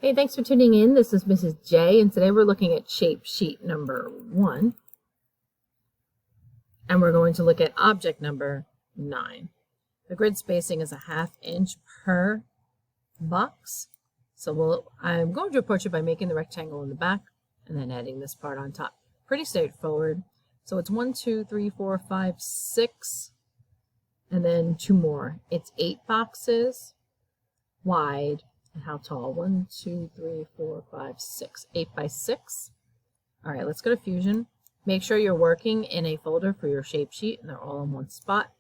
Hey, thanks for tuning in. This is Mrs. J, and today we're looking at shape sheet number 1, and we're going to look at object number 9. The grid spacing is a 1/2 inch per box. So I'm going to approach it by making the rectangle in the back and then adding this part on top. Pretty straightforward. So it's 1, 2, 3, 4, 5, 6, and then 2 more. It's 8 boxes wide. And how tall? 1, 2, 3, 4, 5, 6. 8 by 6. All right, let's go to Fusion. Make sure you're working in a folder for your shape sheet and they're all in one spot.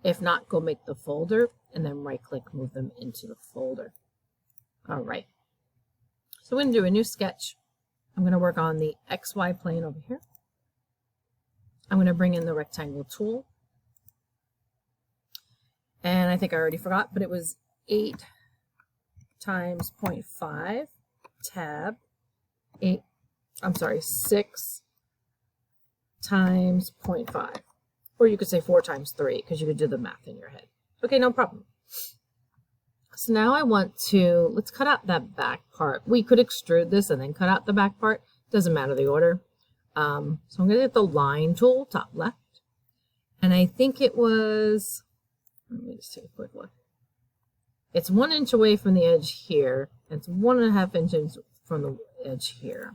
If not, go make the folder and then right-click, move them into the folder. All right. So we're going to do a new sketch. I'm going to work on the XY plane over here. I'm going to bring in the rectangle tool. And I think I already forgot, but it was 8 times 0.5 tab 6 times 0.5, or you could say 4 times 3 because you could do the math in your head. Okay, no problem. So now I want to, let's cut out that back part. We could extrude this and then cut out the back part. Doesn't matter the order. So I'm going to get the line tool, top left, and I think it was, let me just take a quick look. It's 1 inch away from the edge here. It's 1.5 inches from the edge here.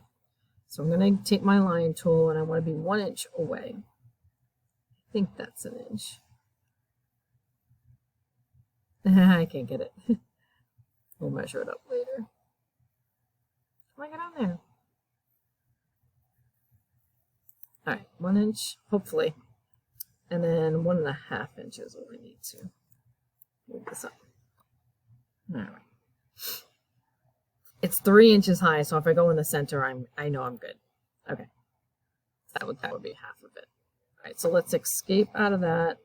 So I'm going to take my line tool and I want to be 1 inch away. I think that's an inch. I can't get it. We'll measure it up later. How do I get on there? All right, 1 inch, hopefully. And then 1.5 inches what we need to move this up. All right. It's 3 inches high, so if I go in the center, I know I'm good. Okay. That would be half of it. All right, so let's escape out of that.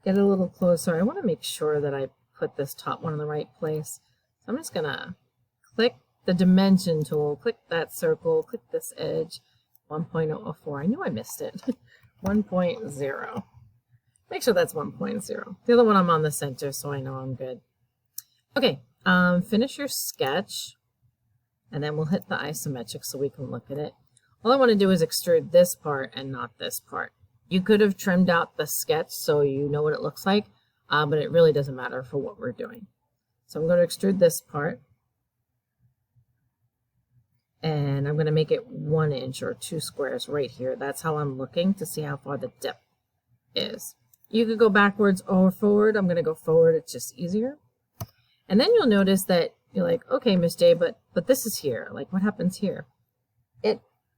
Get a little closer. I want to make sure that I put this top one in the right place. So I'm just gonna click the dimension tool, click that circle, click this edge, 1.004. I knew I missed it. 1.0. Make sure that's 1.0. The other one I'm on the center, so I know I'm good. Okay, finish your sketch, and then we'll hit the isometric so we can look at it. All I want to do is extrude this part and not this part. You could have trimmed out the sketch so you know what it looks like, but it really doesn't matter for what we're doing. So I'm going to extrude this part, and I'm going to make it 1 inch or 2 squares right here. That's how I'm looking to see how far the depth is. You could go backwards or forward. I'm going to go forward. It's just easier. And then you'll notice that you're like, okay, Miss J, but this is here. Like, what happens here?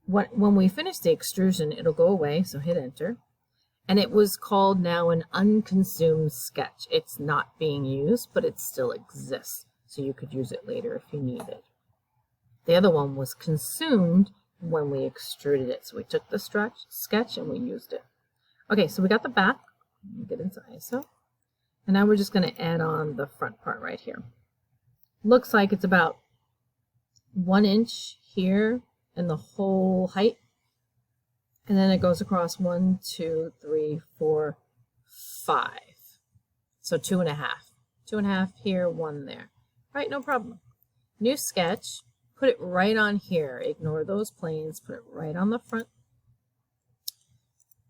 When we finish the extrusion, it'll go away. So hit enter. And it was called now an unconsumed sketch. It's not being used, but it still exists. So you could use it later if you need it. The other one was consumed when we extruded it. So we took the sketch and we used it. Okay, so we got the back. Get into ISO. And now we're just going to add on the front part right here. Looks like it's about 1 inch here in the whole height. And then it goes across 1, 2, 3, 4, 5. So 2.5. 2.5 here, 1 there. All right, no problem. New sketch. Put it right on here. Ignore those planes. Put it right on the front.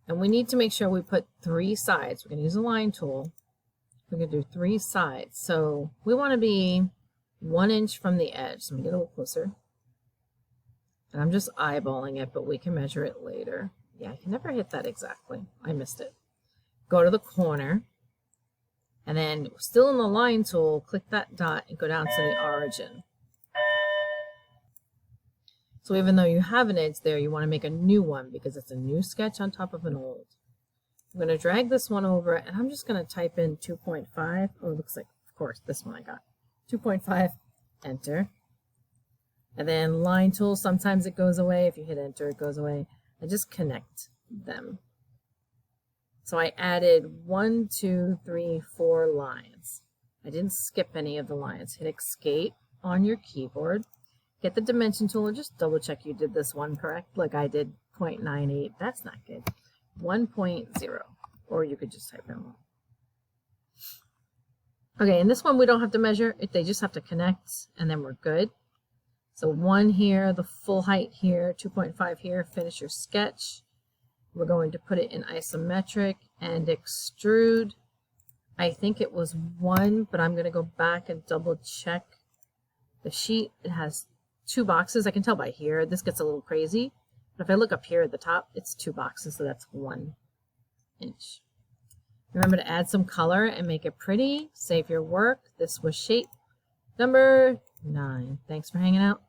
And we need to make sure we put 3 sides. We're going to use a line tool. We're going to do 3 sides. So we want to be 1 inch from the edge. So let me get a little closer. And I'm just eyeballing it, but we can measure it later. Yeah, I can never hit that exactly. I missed it. Go to the corner. And then still in the line tool, click that dot and go down to the origin. So even though you have an edge there, you want to make a new one because it's a new sketch on top of an old. I'm going to drag this one over, and I'm just going to type in 2.5. Oh, it looks like, of course, this one I got. 2.5, enter. And then line tool, sometimes it goes away. If you hit enter, it goes away. I just connect them. So I added 1, 2, 3, 4 lines. I didn't skip any of the lines. Hit escape on your keyboard. Get the dimension tool and just double check you did this one correct. Like I did 0.98. That's not good. 1.0, or you could just type in 1. Okay, and this one we don't have to measure. They just have to connect, and then we're good. So 1 here, the full height here, 2.5 here, finish your sketch. We're going to put it in isometric and extrude. I think it was 1, but I'm going to go back and double check the sheet. It has 2 boxes. I can tell by here. This gets a little crazy. But if I look up here at the top, it's 2 boxes, so that's 1 inch. Remember to add some color and make it pretty. Save your work. This was shape number 9. Thanks for hanging out.